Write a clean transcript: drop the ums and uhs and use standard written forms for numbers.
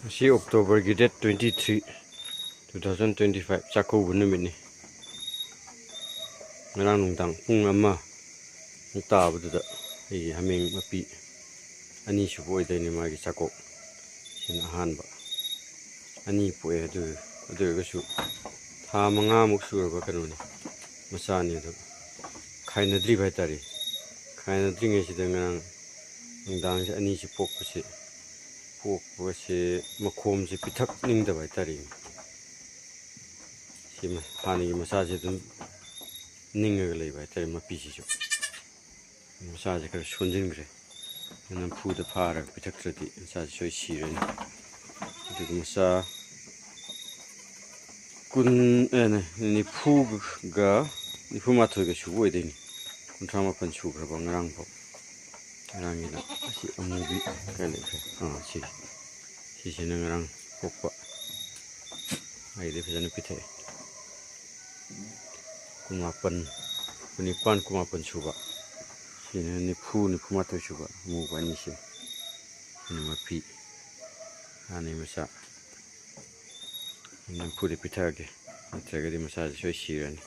See October date 23, 2025. Sako bunumit ni. Ngarang nungtang pung amma nungta bududa. Ay haming mapi. Ani supo ito ni magi sako. Sinahan ba. Ani po eh adu kasu. Tha mga muksur ba kanuni. Masani ito. Kaya nadri ba tari. Kaya nadri nga siya ngarang nungtang siya ani supo ko siya. Pok si makom si pitak ning da bai tari si ma hani massage dun ning ga lei bai tari ma pi si jo massage ka sunjin gre nan pu da phara pitak trati massage soi si ren du masa kun ni pu ga ni pu ma tho ga shu boi de ni kun thama pan shu ga bang rang bo rang ni si amubi ka le si nang pokpa ai de phajana pithe kumapan kumapan suba sini ni phuma to suba mu bani si ni mapi ani masa ni phu de pitha ge di massage soi siran